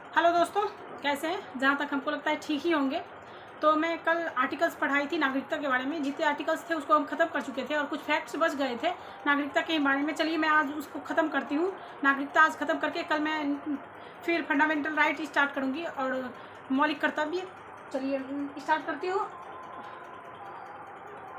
Hello दोस्तों, कैसे हैं? जहाँ तक हमको लगता है ठीक ही होंगे। तो मैं कल आर्टिकल्स पढ़ाई थी नागरिकता के बारे में। जितने आर्टिकल्स थे उसको हम ख़त्म कर चुके थे और कुछ फैक्ट्स बच गए थे नागरिकता के बारे में। चलिए मैं आज उसको ख़त्म करती हूँ। नागरिकता आज ख़त्म करके कल मैं फिर फंडामेंटल राइट स्टार्ट करूँगी और मौलिक कर्तव्य। चलिए स्टार्ट करती हूँ।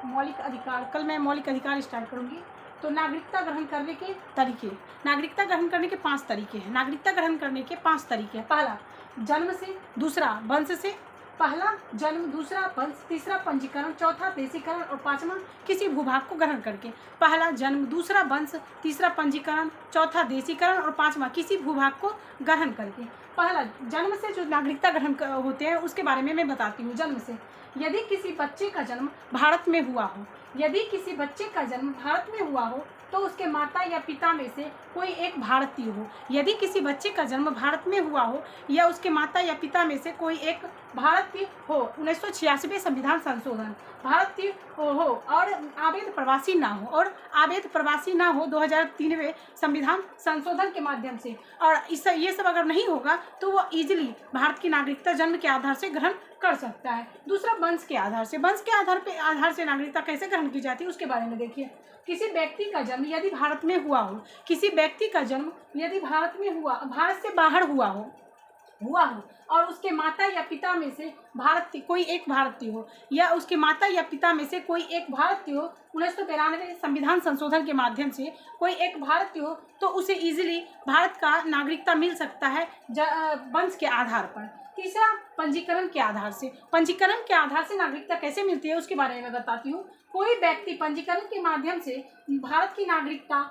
मौलिक अधिकार, कल मैं मौलिक अधिकार स्टार्ट करूँगी। तो नागरिकता ग्रहण करने के तरीके, नागरिकता ग्रहण करने के 5 तरीके हैं। नागरिकता ग्रहण करने के 5 तरीके हैं। पहला जन्म से, दूसरा वंश से। पहला जन्म, दूसरा वंश, तीसरा पंजीकरण, चौथा देशीकरण और पांचवा किसी भूभाग को ग्रहण करके। पहला जन्म, दूसरा वंश, तीसरा पंजीकरण, चौथा देशीकरण और पांचवा किसी भूभाग को ग्रहण करके। पहला जन्म से जो नागरिकता ग्रहण होते हैं उसके बारे में मैं बताती हूँ। जन्म से, यदि किसी बच्चे का जन्म भारत में हुआ हो, यदि किसी बच्चे का जन्म भारत में हुआ हो तो उसके माता या पिता में से कोई एक भारतीय हो। यदि किसी बच्चे का जन्म भारत में हुआ हो या उसके माता या पिता में से कोई एक भारतीय हो। 1986वें संविधान संशोधन, भारतीय हो और अवैध प्रवासी ना हो, और अवैध प्रवासी ना हो 2003वें संविधान संशोधन के माध्यम से। और ये सब अगर नहीं होगा तो वो इजीली भारत की नागरिकता जन्म के आधार से ग्रहण कर सकता है। दूसरा वंश के आधार से, वंश के आधार से नागरिकता कैसे ग्रहण की जाती है उसके बारे में देखिए। किसी व्यक्ति का जन्म यदि भारत में हुआ हो, किसी व्यक्ति का जन्म यदि भारत में हुआ, भारत से बाहर हुआ हो और उसके माता या पिता में से भारतीय कोई एक भारतीय हो, या उसके माता या पिता में से कोई एक भारतीय हो, 1992 संविधान संशोधन के माध्यम से कोई एक भारतीय हो, तो उसे इजीली भारत का नागरिकता मिल सकता है वंश के आधार पर। तीसरा पंजीकरण के आधार से, पंजीकरण के आधार से नागरिकता कैसे मिलती है उसके बारे में बताती हूँ। कोई व्यक्ति पंजीकरण के माध्यम से भारत की नागरिकता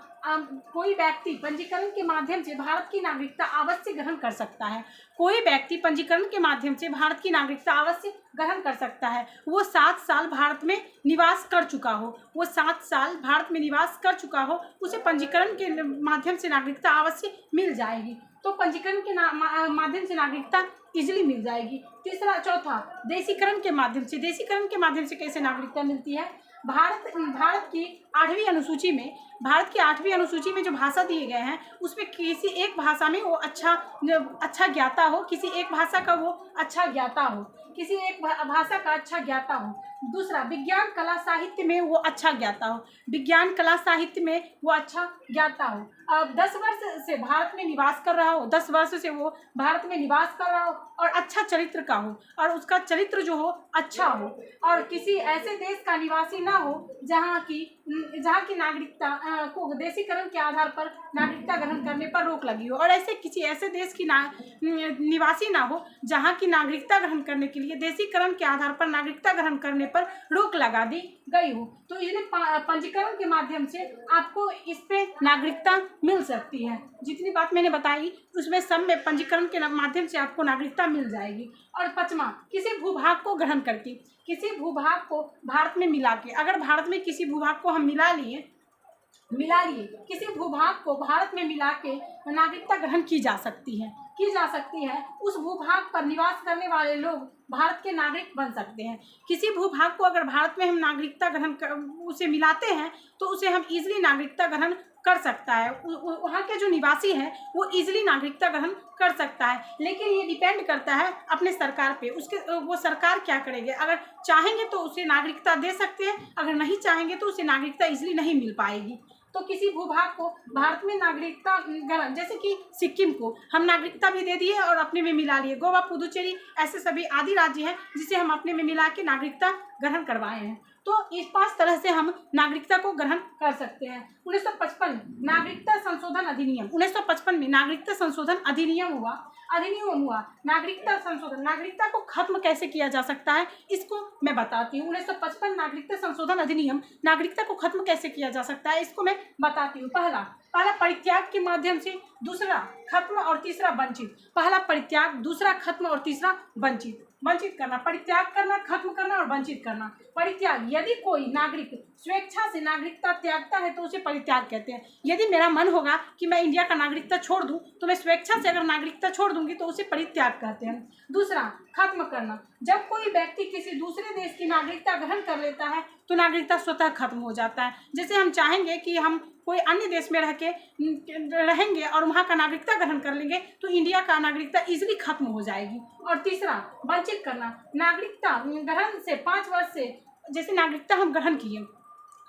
कोई व्यक्ति पंजीकरण के माध्यम से भारत की नागरिकता अवश्य ग्रहण कर सकता है। कोई व्यक्ति पंजीकरण के माध्यम से भारत की नागरिकता अवश्य ग्रहण कर सकता है। वो 7 साल भारत में निवास कर चुका हो, वो 7 साल भारत में निवास कर चुका हो, उसे पंजीकरण के माध्यम से नागरिकता अवश्य मिल जाएगी। तो पंजीकरण के माध्यम से नागरिकता इजीली मिल जाएगी। तीसरा, चौथा देशीकरण के माध्यम से। देशीकरण के माध्यम से कैसे नागरिकता मिलती है? भारत की 8वीं अनुसूची में, भारत की 8वीं अनुसूची में जो भाषा दिए गए हैं उसमें किसी एक भाषा में वो अच्छा ज्ञाता हो, किसी एक भाषा का वो अच्छा ज्ञाता हो, किसी एक भाषा का अच्छा ज्ञाता हो। दूसरा, विज्ञान कला साहित्य में वो अच्छा ज्ञाता हो, विज्ञान कला साहित्य में वो अच्छा ज्ञाता हो। अब 10 वर्ष से भारत में निवास कर रहा हो, 10 वर्ष से वो भारत में निवास कर रहा हो और अच्छा चरित्र का हो, और उसका चरित्र जो हो अच्छा हो, और किसी ऐसे देश का निवासी ना हो जहाँ की नागरिकता को देशीकरण के आधार पर नागरिकता ग्रहण करने पर रोक लगी हो, और किसी ऐसे देश की निवासी ना हो जहाँ की नागरिकता ग्रहण करने के लिए देशीकरण के आधार पर नागरिकता ग्रहण करने पर रोक लगा दी गई हो। तो इसलिए पंजीकरण के माध्यम से आपको इस पे नागरिकता मिल सकती है। जितनी बात मैंने बताई उसमें सब में पंजीकरण के माध्यम से आपको नागरिकता मिल जाएगी। और पांचवा, किसी भूभाग को ग्रहण करके, किसी भूभाग को भारत में मिला के। अगर भारत में किसी भूभाग को हम मिला लिए, किसी भूभाग को भारत में मिला के नागरिकता ग्रहण की जा सकती है। उस भूभाग पर निवास करने वाले लोग भारत के नागरिक बन सकते हैं। किसी भूभाग को अगर भारत में हम नागरिकता ग्रहण उसे मिलाते हैं तो उसे हम इजीली नागरिकता ग्रहण कर सकता है। वहाँ के जो निवासी हैं वो इजीली नागरिकता ग्रहण कर सकता है। लेकिन ये डिपेंड करता है अपने सरकार पे, वो सरकार क्या करेगी। अगर चाहेंगे तो उसे नागरिकता दे सकते हैं, अगर नहीं चाहेंगे तो उसे नागरिकता इजीली नहीं मिल पाएगी। तो किसी भूभाग को भारत में नागरिकता ग्रहण, जैसे कि सिक्किम को हम नागरिकता भी दे दिए और अपने में मिला लिए। गोवा, पुदुचेरी ऐसे सभी आदि राज्य हैं जिसे हम अपने में मिला के नागरिकता ग्रहण करवाए हैं। तो इस 5 तरह से हम नागरिकता को ग्रहण कर सकते हैं। 1955 नागरिकता संशोधन अधिनियम, 1955 में नागरिकता संशोधन अधिनियम हुआ। नागरिकता संशोधन, नागरिकता को खत्म कैसे किया जा सकता है इसको मैं बताती हूँ। 1955 नागरिकता संशोधन अधिनियम, नागरिकता को खत्म कैसे किया जा सकता है इसको मैं बताती हूँ। पहला परित्याग के माध्यम से, दूसरा खत्म और तीसरा वंचित। पहला परित्याग, दूसरा खत्म और तीसरा वंचित करना, परित्याग करना, खत्म करना और वंचित करना। परित्याग, यदि कोई नागरिक स्वेच्छा से नागरिकता त्यागता है तो उसे परित्याग कहते हैं। यदि मेरा मन होगा कि मैं इंडिया का नागरिकता छोड़ दूं तो मैं स्वेच्छा से अगर नागरिकता छोड़ दूंगी तो उसे परित्याग कहते हैं। दूसरा, खत्म करना, जब कोई व्यक्ति किसी दूसरे देश की नागरिकता ग्रहण कर लेता है तो नागरिकता स्वतः खत्म हो जाता है। जैसे हम चाहेंगे कि हम कोई अन्य देश में रहेंगे और वहाँ का नागरिकता ग्रहण कर लेंगे तो इंडिया का नागरिकता इजीली खत्म हो जाएगी। और तीसरा, वंचित करना, नागरिकता ग्रहण से 5 वर्ष से, जैसे नागरिकता हम ग्रहण किए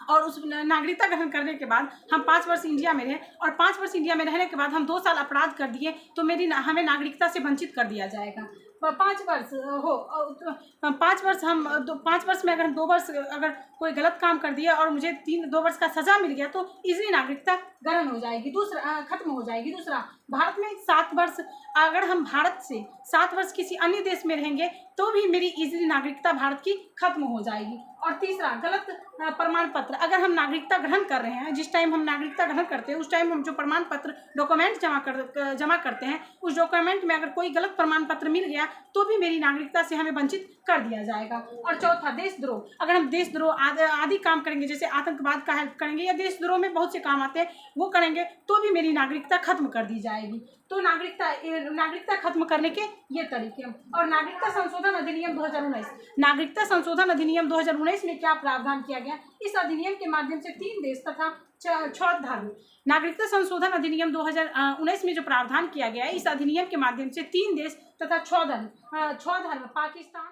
और उस नागरिकता ग्रहण करने के बाद हम 5 वर्ष इंडिया में रहे और 5 वर्ष इंडिया में रहने के बाद हम 2 साल अपराध कर दिए तो हमें नागरिकता से वंचित कर दिया जाएगा। 5 वर्ष हो 5 वर्ष हम 5 वर्ष में अगर हम 2 वर्ष अगर कोई गलत काम कर दिया और मुझे 2 वर्ष का सजा मिल गया तो इजीली नागरिकता ग्रहण हो जाएगी, खत्म हो जाएगी। दूसरा, भारत में 7 वर्ष, अगर हम भारत से 7 वर्ष किसी अन्य देश में रहेंगे तो भी मेरी इजीली नागरिकता भारत की खत्म हो जाएगी। और तीसरा, गलत प्रमाण पत्र, अगर हम नागरिकता ग्रहण कर रहे हैं, जिस टाइम हम नागरिकता ग्रहण करते हैं उस टाइम हम जो प्रमाण पत्र डॉक्यूमेंट जमा करते हैं उस डॉक्यूमेंट में अगर कोई गलत प्रमाण पत्र मिल गया तो भी मेरी नागरिकता से हमें वंचित कर दिया जाएगा। और चौथा, देशद्रोह, अगर हम देशद्रोह आदि काम करेंगे, जैसे आतंकवाद का हेल्प करेंगे या देशद्रोह में बहुत से काम आते हैं वो करेंगे तो भी मेरी नागरिकता खत्म कर दी जाएगी। तो नागरिकता खत्म करने के ये तरीके। और नागरिकता संशोधन अधिनियम 2019, नागरिकता संशोधन अधिनियम 2019 में क्या प्रावधान किया गया? इस अधिनियम के माध्यम से 3 देश तथा 6 धर्म, नागरिकता संशोधन अधिनियम 2019 में जो प्रावधान किया गया है इस अधिनियम के माध्यम से 3 देश तथा 6 धर्म पाकिस्तान